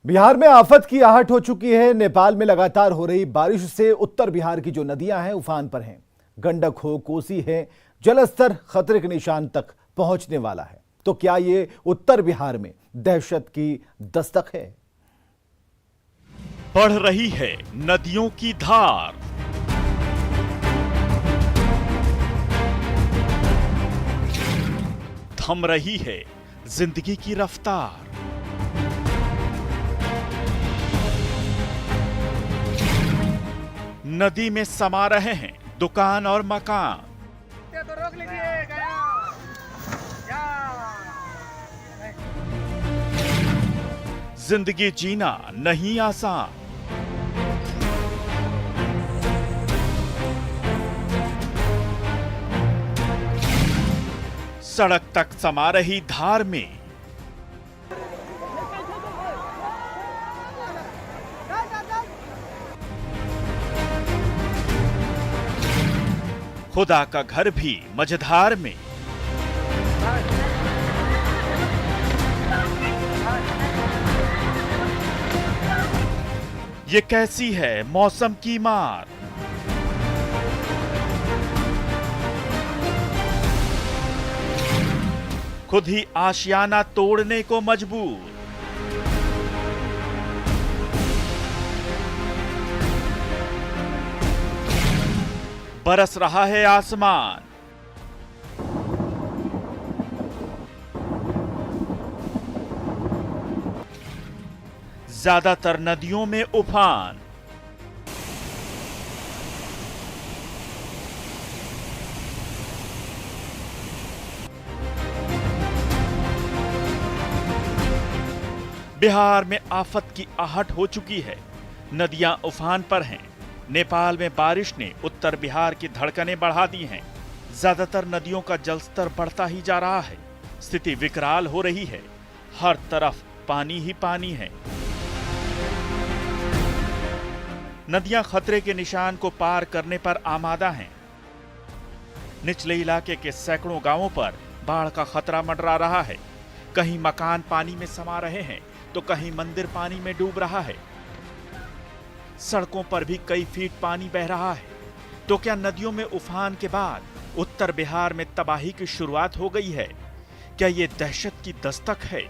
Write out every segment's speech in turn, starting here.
बिहार में आफत की आहट हो चुकी है। नेपाल में लगातार हो रही बारिश से उत्तर बिहार की जो नदियां हैं उफान पर हैं। गंडक हो, कोसी है, जलस्तर खतरे के निशान तक पहुंचने वाला है। तो क्या ये उत्तर बिहार में दहशत की दस्तक है? बढ़ रही है नदियों की धार, थम रही है जिंदगी की रफ्तार। नदी में समा रहे हैं दुकान और मकान। तो रोक लीजिए गया। जिंदगी जीना नहीं आसान। सड़क तक समा रही धार में खुदा का घर भी मझधार में। ये कैसी है मौसम की मार। खुद ही आशियाना तोड़ने को मजबूर। बरस रहा है आसमान। ज्यादातर नदियों में उफान। बिहार में आफत की आहट हो चुकी है। नदियां उफान पर हैं। नेपाल में बारिश ने उत्तर बिहार की धड़कनें बढ़ा दी हैं। ज्यादातर नदियों का जलस्तर बढ़ता ही जा रहा है। स्थिति विकराल हो रही है। हर तरफ पानी ही पानी है। नदियां खतरे के निशान को पार करने पर आमादा हैं। निचले इलाके के सैकड़ों गांवों पर बाढ़ का खतरा मंडरा रहा है। कहीं मकान पानी में समा रहे हैं तो कहीं मंदिर पानी में डूब रहा है। सड़कों पर भी कई फीट पानी बह रहा है। तो क्या नदियों में उफान के बाद उत्तर बिहार में तबाही की शुरुआत हो गई है? क्या ये दहशत की दस्तक है?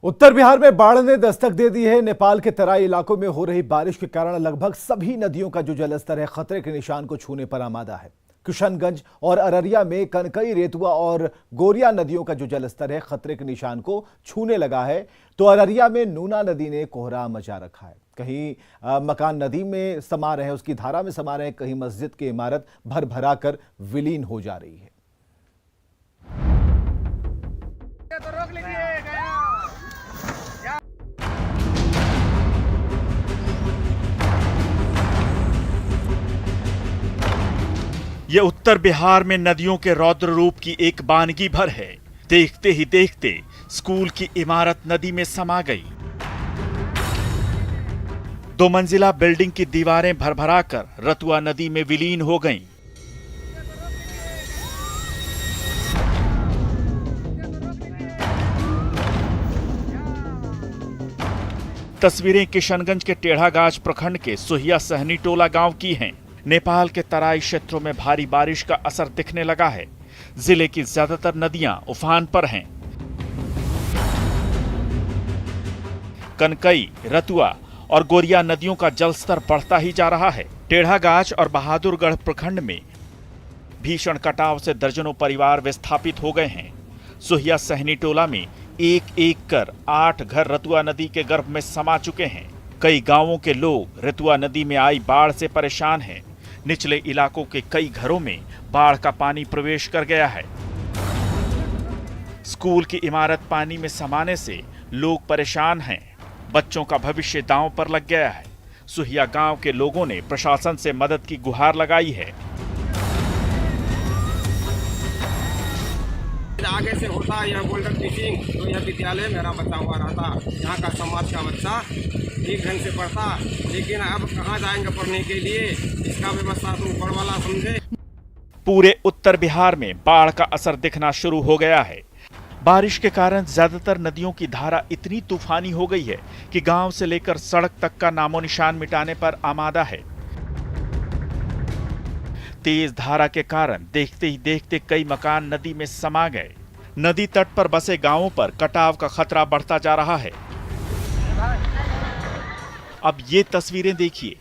उत्तर बिहार में बाढ़ ने दस्तक दे दी है। नेपाल के तराई इलाकों में हो रही बारिश के कारण लगभग सभी नदियों का जो जलस्तर है खतरे के निशान को छूने पर आमादा है। किशनगंज और अररिया में कनकई, रेतुआ और गोरिया नदियों का जो जलस्तर है खतरे के निशान को छूने लगा है। तो अररिया में नूना नदी ने कोहराम मचा रखा है। कहीं मकान नदी में समा रहे हैं, उसकी धारा में समा रहे हैं, कहीं मस्जिद की इमारत भर भरा कर विलीन हो जा रही है। तो रोक लीजिए गया। ये उत्तर बिहार में नदियों के रौद्र रूप की एक बानगी भर है। देखते ही देखते स्कूल की इमारत नदी में समा गई। 2 मंजिला बिल्डिंग की दीवारें भरभराकर रतुआ नदी में विलीन हो गईं। तस्वीरें किशनगंज के टेढ़ागाछ प्रखंड के सुहिया सहनी टोला गांव की हैं। नेपाल के तराई क्षेत्रों में भारी बारिश का असर दिखने लगा है। जिले की ज्यादातर नदियां उफान पर हैं। कनकई, रतुआ और गोरिया नदियों का जलस्तर बढ़ता ही जा रहा है। टेढ़ागाछ और बहादुरगढ़ प्रखंड में भीषण कटाव से दर्जनों परिवार विस्थापित हो गए हैं। सुहिया सहनी टोला में एक एक कर 8 घर रतुआ नदी के गर्भ में समा चुके हैं। कई गांवों के लोग रतुआ नदी में आई बाढ़ से परेशान हैं। निचले इलाकों के कई घरों में बाढ़ का पानी प्रवेश कर गया है। स्कूल की इमारत पानी में समाने से लोग परेशान हैं। बच्चों का भविष्य दांव पर लग गया है। सुहिया गांव के लोगों ने प्रशासन से मदद की गुहार लगाई है। आगे से होता यह गोल्डन टीचिंग, तो यह विद्यालय मेरा बच्चा हुआ रहता। यहाँ का समाज का बच्चा ठीक ढंग से पढ़ता, लेकिन अब कहाँ जाएंगे पढ़ने के लिए, इसका व्यवस्था तो ऊपर वाला समझे। पूरे उत्तर बिहार में बाढ़ का असर दिखना शुरू हो गया है। बारिश के कारण ज्यादातर नदियों की धारा इतनी तूफानी हो गई है कि गांव से लेकर सड़क तक का नामो निशान मिटाने पर आमादा है। तेज धारा के कारण देखते ही देखते कई मकान नदी में समा गए। नदी तट पर बसे गांवों पर कटाव का खतरा बढ़ता जा रहा है। अब ये तस्वीरें देखिए।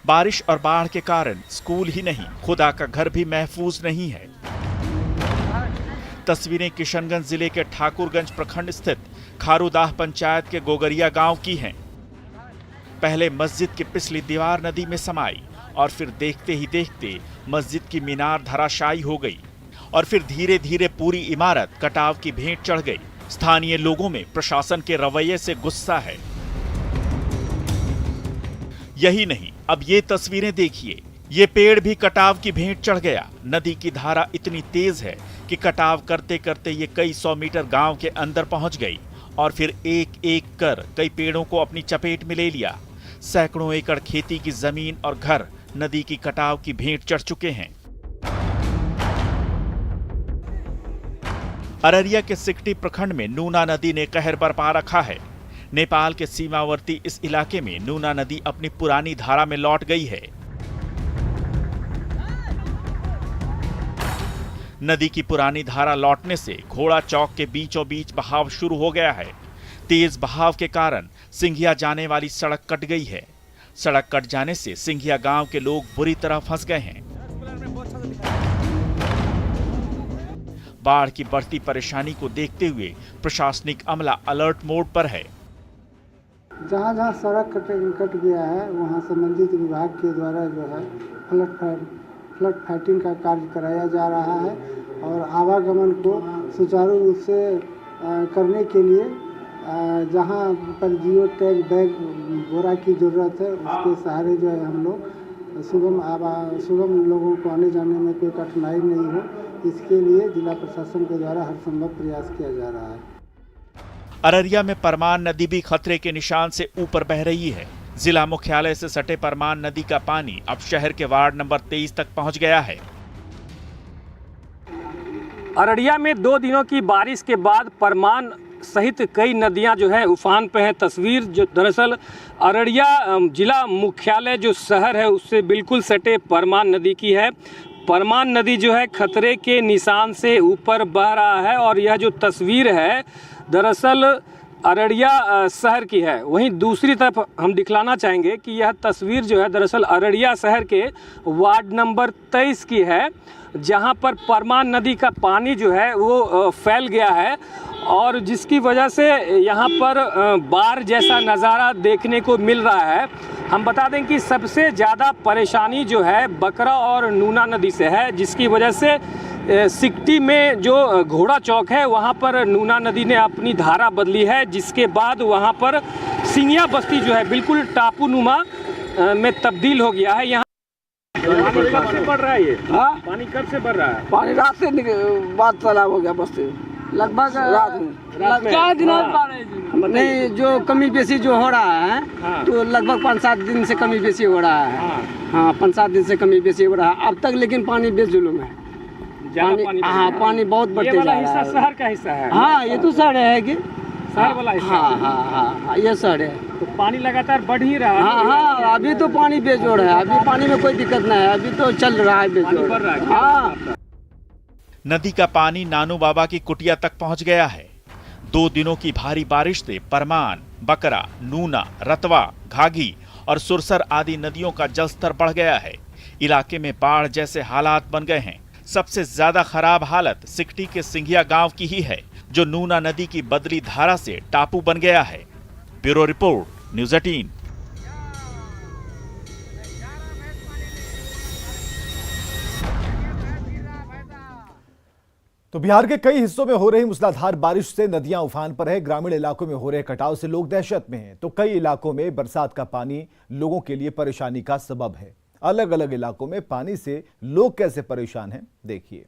बारिश और बाढ़ के कारण स्कूल ही नहीं, खुदा का घर भी महफूज नहीं है। तस्वीरें किशनगंज जिले के ठाकुरगंज प्रखंड स्थित खारूदाह पंचायत के गोगरिया गांव की हैं। पहले मस्जिद की पिछली दीवार नदी में समाई और फिर देखते ही देखते मस्जिद की मीनार धराशायी हो गई और फिर धीरे धीरे पूरी इमारत कटाव की भेंट चढ़ गई। स्थानीय लोगों में प्रशासन के रवैये से गुस्सा है। यही नहीं, अब ये तस्वीरें देखिए। ये पेड़ भी कटाव की भेंट चढ़ गया। नदी की धारा इतनी तेज है कि कटाव करते करते ये कई 100 मीटर गांव के अंदर पहुंच गई और फिर एक एक कर कई पेड़ों को अपनी चपेट में ले लिया। सैकड़ों एकड़ खेती की जमीन और घर नदी की कटाव की भेंट चढ़ चुके हैं। अररिया के सिकटी प्रखंड में नूना नदी ने कहर बरपा रखा है। नेपाल के सीमावर्ती इस इलाके में नूना नदी अपनी पुरानी धारा में लौट गई है। नदी की पुरानी धारा लौटने से घोड़ा चौक के बीचों बीच बहाव शुरू हो गया है। तेज बहाव के कारण सिंघिया जाने वाली सड़क कट गई है। सड़क कट जाने से सिंघिया गांव के लोग बुरी तरह फंस गए हैं। बाढ़ की बढ़ती परेशानी को देखते हुए प्रशासनिक अमला अलर्ट मोड पर है। जहाँ जहाँ सड़क कट गया है वहाँ संबंधित विभाग के द्वारा जो है फ्लड फाइटिंग का कार्य कराया जा रहा है और आवागमन को सुचारू रूप से करने के लिए जहाँ पर जियो टैग बैग बोरा की ज़रूरत है उसके सहारे जो है हम लोग सुगम लोगों को आने जाने में कोई कठिनाई नहीं हो, इसके लिए जिला प्रशासन के द्वारा हर संभव प्रयास किया जा रहा है। अररिया में परमान नदी भी खतरे के निशान से ऊपर बह रही है। जिला मुख्यालय से सटे परमान नदी का पानी अब शहर के वार्ड नंबर 23 तक पहुंच गया है। अररिया में 2 दिनों की बारिश के बाद परमान सहित कई नदियां जो है उफान पे हैं। तस्वीर जो दरअसल अररिया जिला मुख्यालय जो शहर है उससे बिल्कुल सटे परमान नदी की है। परमान नदी जो है खतरे के निशान से ऊपर बह रहा है और यह जो तस्वीर है दरअसल अररिया शहर की है। वहीं दूसरी तरफ हम दिखलाना चाहेंगे कि यह तस्वीर जो है दरअसल अररिया शहर के वार्ड नंबर 23 की है, जहां पर परमान नदी का पानी जो है वो फैल गया है और जिसकी वजह से यहां पर बाढ़ जैसा नज़ारा देखने को मिल रहा है। हम बता दें कि सबसे ज़्यादा परेशानी जो है बकरा और नूना नदी से है, जिसकी वजह से सिकटी में जो घोड़ा चौक है वहाँ पर नूना नदी ने अपनी धारा बदली है, जिसके बाद वहाँ पर सिंघिया बस्ती जो है बिल्कुल टापू नुमा में तब्दील हो गया है। यहाँ पानी कब से बढ़ रहा है? ये पानी कब से बढ़ रहा है? पानी रात से बाद तालाब हो गया बस्ती, लगभग रात में नहीं, जो कमी बेसी जो हो रहा है हाँ। तो लगभग 5-7 दिन से कमी बेसी हो रहा है। हाँ 5-7 दिन से कमी बेसी हो रहा है अब तक, लेकिन पानी बेजुलूम है। पानी बहुत बढ़ते जा रहा है। हिस्सा शहर का हिस्सा है। हाँ ये तो शहर है कि शहर वाला हिस्सा। हाँ ये शहर है। तो पानी लगातार बढ़ ही रहा है। हाँ अभी तो पानी बेजोड़ है, अभी पानी में कोई दिक्कत नहीं है, अभी तो चल रहा है बेजोड़। बढ़ रहा है। हाँ नदी का पानी नानू बाबा की कुटिया तक पहुंच गया है। 2 दिनों की भारी बारिश से परमान, बकरा, नूना, रतवा, घाघी और सुरसर आदि नदियों का जलस्तर बढ़ गया है। इलाके में बाढ़ जैसे हालात बन गए हैं। सबसे ज्यादा खराब हालत सिकटी के सिंघिया गांव की ही है, जो नूना नदी की बदली धारा से टापू बन गया है। Bureau report, news 18। तो बिहार के कई हिस्सों में हो रही मूसलाधार बारिश से नदियां उफान पर है। ग्रामीण इलाकों में हो रहे कटाव से लोग दहशत में हैं, तो कई इलाकों में बरसात का पानी लोगों के लिए परेशानी का सबब है। अलग अलग इलाकों में पानी से लोग कैसे परेशान हैं, देखिए।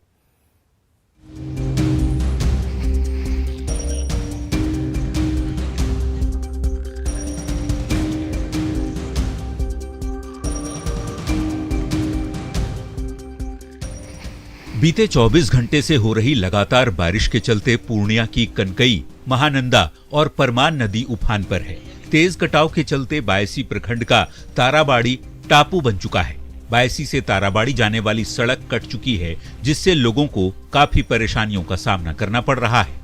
बीते 24 घंटे से हो रही लगातार बारिश के चलते पूर्णिया की कनकई, महानंदा और परमान नदी उफान पर है। तेज कटाव के चलते बायसी प्रखंड का ताराबाड़ी टापू बन चुका है। बायसी से ताराबाड़ी जाने वाली सड़क कट चुकी है, जिससे लोगों को काफी परेशानियों का सामना करना पड़ रहा है।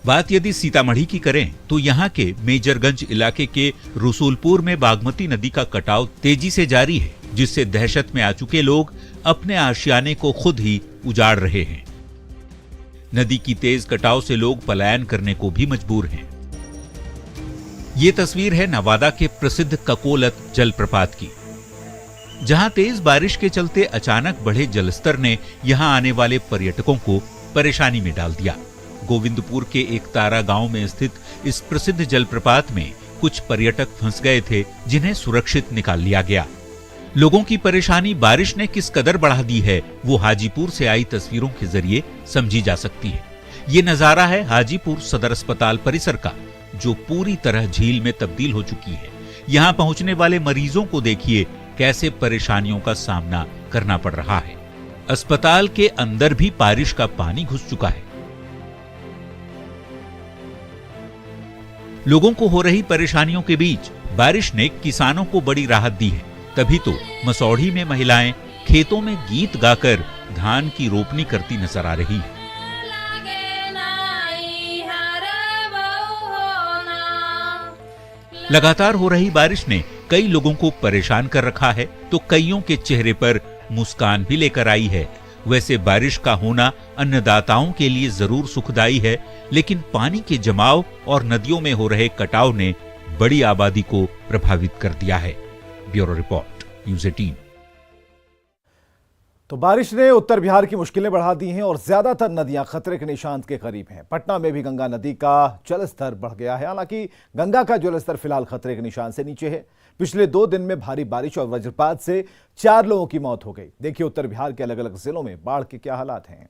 बात यदि सीतामढ़ी की करें तो यहाँ के मेजरगंज इलाके के रसूलपुर में बागमती नदी का कटाव तेजी से जारी है, जिससे दहशत में आ चुके लोग अपने आशियाने को खुद ही उजाड़ रहे हैं। नदी की तेज कटाव से लोग पलायन करने को भी मजबूर हैं। ये तस्वीर है नवादा के प्रसिद्ध ककोलत जलप्रपात की, जहां तेज बारिश के चलते अचानक बढ़े जलस्तर ने यहां आने वाले पर्यटकों को परेशानी में डाल दिया। गोविंदपुर के एक तारा गांव में स्थित इस प्रसिद्ध जलप्रपात में कुछ पर्यटक फंस गए थे, जिन्हें सुरक्षित निकाल लिया गया। लोगों की परेशानी बारिश ने किस कदर बढ़ा दी है, वो हाजीपुर से आई तस्वीरों के जरिए समझी जा सकती है। ये नजारा है हाजीपुर सदर अस्पताल परिसर का, जो पूरी तरह झील में तब्दील हो चुकी है। यहाँ पहुंचने वाले मरीजों को देखिए कैसे परेशानियों का सामना करना पड़ रहा है। अस्पताल के अंदर भी बारिश का पानी घुस चुका है। लोगों को हो रही परेशानियों के बीच बारिश ने किसानों को बड़ी राहत दी है। तभी तो मसौढ़ी में महिलाएं खेतों में गीत गाकर धान की रोपनी करती नजर आ रही है। लगातार हो रही बारिश ने कई लोगों को परेशान कर रखा है, तो कईयों के चेहरे पर मुस्कान भी लेकर आई है। वैसे बारिश का होना अन्नदाताओं के लिए जरूर सुखदायी है, लेकिन पानी के जमाव और नदियों में हो रहे कटाव ने बड़ी आबादी को प्रभावित कर दिया है। Bureau report, news 18। तो बारिश ने उत्तर बिहार की मुश्किलें बढ़ा दी हैं और ज्यादातर नदियां खतरे के निशान के करीब हैं। पटना में भी गंगा नदी का जलस्तर बढ़ गया है। हालांकि गंगा का जलस्तर फिलहाल खतरे के निशान से नीचे है। पिछले 2 दिन में भारी बारिश और वज्रपात से 4 लोगों की मौत हो गई। देखिए उत्तर बिहार के अलग अलग जिलों में बाढ़ के क्या हालात हैं।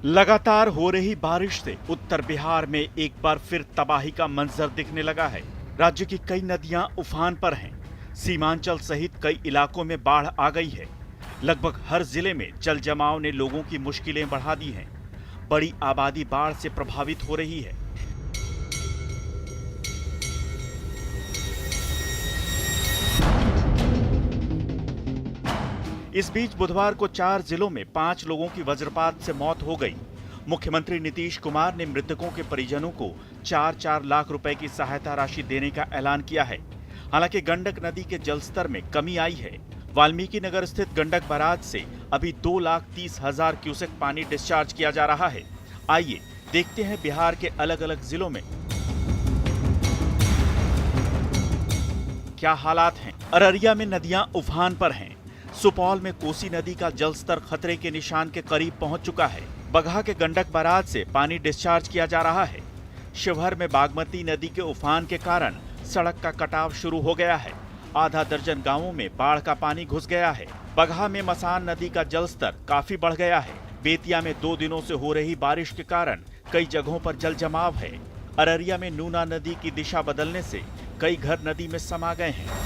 लगातार हो रही बारिश से उत्तर बिहार में एक बार फिर तबाही का मंजर दिखने लगा है। राज्य की कई नदियां उफान पर हैं। सीमांचल सहित कई इलाकों में बाढ़ आ गई है। लगभग हर जिले में जल जमाव ने लोगों की मुश्किलें बढ़ा दी हैं। बड़ी आबादी बाढ़ से प्रभावित हो रही है। इस बीच बुधवार को 4 जिलों में 5 लोगों की वज्रपात से मौत हो गई। मुख्यमंत्री नीतीश कुमार ने मृतकों के परिजनों को 4-4 लाख रुपए की सहायता राशि देने का ऐलान किया है। हालांकि गंडक नदी के जलस्तर में कमी आई है। वाल्मीकि नगर स्थित गंडक बराज से अभी 2,30,000 क्यूसेक पानी डिस्चार्ज किया जा रहा है। आइए देखते हैं बिहार के अलग अलग जिलों में क्या हालात हैं। अररिया में नदियां उफान पर हैं। सुपौल में कोसी नदी का जलस्तर खतरे के निशान के करीब पहुंच चुका है। बगहा के गंडक बराज से पानी डिस्चार्ज किया जा रहा है। शिवहर में बागमती नदी के उफान के कारण सड़क का कटाव शुरू हो गया है। आधा दर्जन गांवों में बाढ़ का पानी घुस गया है। बगहा में मसान नदी का जलस्तर काफी बढ़ गया है। बेतिया में 2 दिनों से हो रही बारिश के कारण कई जगहों पर जल जमाव है। अररिया में नूना नदी की दिशा बदलने से कई घर नदी में समा गए हैं।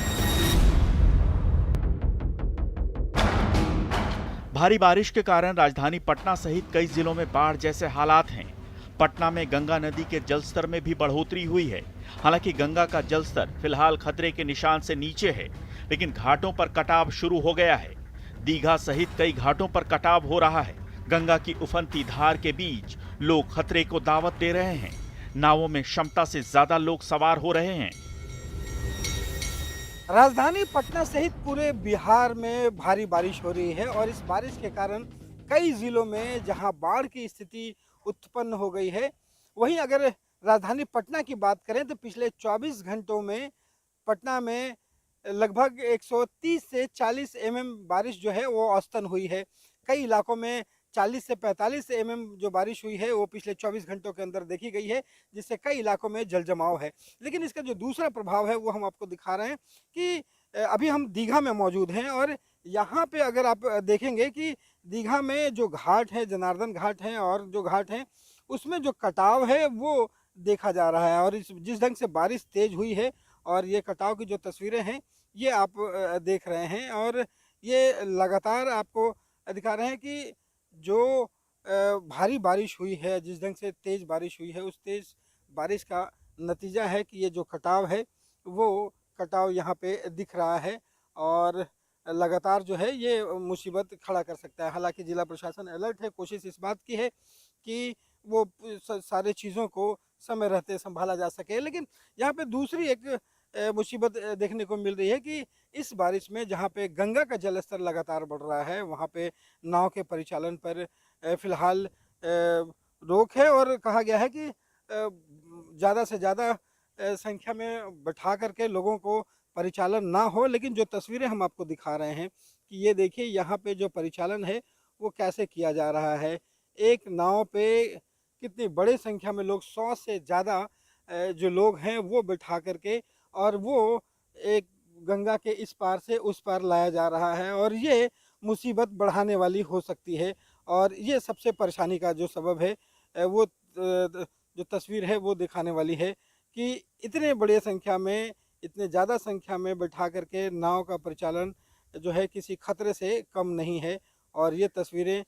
भारी बारिश के कारण राजधानी पटना सहित कई जिलों में बाढ़ जैसे हालात हैं। पटना में गंगा नदी के जलस्तर में भी बढ़ोतरी हुई है। हालांकि गंगा का जलस्तर फिलहाल खतरे के निशान से नीचे है, लेकिन घाटों पर कटाव शुरू हो गया है। दीघा सहित कई घाटों पर कटाव हो रहा है। गंगा की उफनती धार के बीच लोग खतरे को दावत दे रहे हैं। नावों में क्षमता से ज्यादा लोग सवार हो रहे हैं। राजधानी पटना सहित पूरे बिहार में भारी बारिश हो रही है और इस बारिश के कारण कई जिलों में जहां बाढ़ की स्थिति उत्पन्न हो गई है, वहीं अगर राजधानी पटना की बात करें तो पिछले 24 घंटों में पटना में लगभग 130 से 40 mm बारिश जो है वो औसतन हुई है। कई इलाकों में 40 से 45 mm जो बारिश हुई है वो पिछले 24 घंटों के अंदर देखी गई है, जिससे कई इलाकों में जल जमाव है। लेकिन इसका जो दूसरा प्रभाव है वो हम आपको दिखा रहे हैं कि अभी हम दीघा में मौजूद हैं और यहाँ पे अगर आप देखेंगे कि दीघा में जो घाट है, जनार्दन घाट हैं और जो घाट हैं उसमें जो कटाव है वो देखा जा रहा है। और जिस ढंग से बारिश तेज हुई है और ये कटाव की जो तस्वीरें हैं ये आप देख रहे हैं और ये लगातार आपको दिखा रहे हैं कि जो भारी बारिश हुई है, जिस ढंग से तेज़ बारिश हुई है, उस तेज़ बारिश का नतीजा है कि ये जो कटाव है वो कटाव यहाँ पे दिख रहा है और लगातार जो है ये मुसीबत खड़ा कर सकता है। हालांकि जिला प्रशासन अलर्ट है, कोशिश इस बात की है कि वो सारे चीज़ों को समय रहते संभाला जा सके। लेकिन यहाँ पे दूसरी एक मुसीबत देखने को मिल रही है कि इस बारिश में जहाँ पे गंगा का जलस्तर लगातार बढ़ रहा है, वहाँ पे नाव के परिचालन पर फिलहाल रोक है और कहा गया है कि ज़्यादा से ज़्यादा संख्या में बैठा करके लोगों को परिचालन ना हो। लेकिन जो तस्वीरें हम आपको दिखा रहे हैं कि ये देखिए यहाँ पे जो परिचालन है वो कैसे किया जा रहा है। एक नाव पे कितनी बड़ी संख्या में लोग, 100 से ज़्यादा जो लोग हैं वो बैठा करके और वो एक गंगा के इस पार से उस पार लाया जा रहा है और ये मुसीबत बढ़ाने वाली हो सकती है। और ये सबसे परेशानी का जो सबब है वो जो तस्वीर है वो दिखाने वाली है कि इतने बड़े संख्या में, इतने ज़्यादा संख्या में बैठा करके नाव का परिचालन जो है किसी खतरे से कम नहीं है। और ये तस्वीरें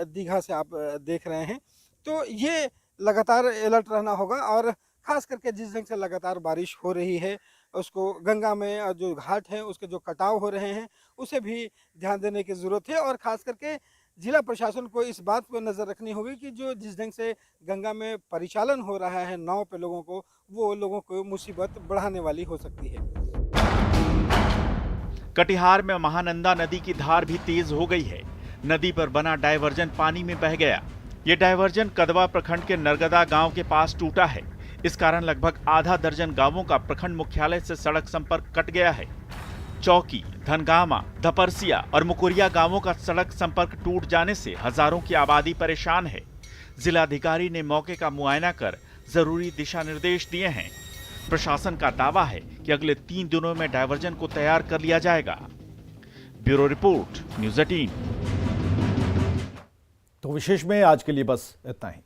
दीघा से आप देख रहे हैं। तो ये लगातार अलर्ट रहना होगा और ख़ास करके जिस ढंग से लगातार बारिश हो रही है उसको गंगा में जो घाट हैं उसके जो कटाव हो रहे हैं उसे भी ध्यान देने की ज़रूरत है। और ख़ास करके जिला प्रशासन को इस बात पर नज़र रखनी होगी कि जो जिस ढंग से गंगा में परिचालन हो रहा है नाव पे लोगों को, वो लोगों को मुसीबत बढ़ाने वाली हो सकती है। कटिहार में महानंदा नदी की धार भी तेज हो गई है। नदी पर बना डायवर्जन पानी में बह गया। ये डायवर्जन कदवा प्रखंड के नरगदा गांव के पास टूटा है। इस कारण लगभग आधा दर्जन गांवों का प्रखंड मुख्यालय से सड़क संपर्क कट गया है। चौकी, धनगामा, धपरसिया और मुकुरिया गांवों का सड़क संपर्क टूट जाने से हजारों की आबादी परेशान है। जिलाधिकारी ने मौके का मुआयना कर जरूरी दिशा निर्देश दिए हैं। प्रशासन का दावा है कि अगले 3 दिनों में डायवर्जन को तैयार कर लिया जाएगा। Bureau report, news 18। तो विशेष में आज के लिए बस इतना ही।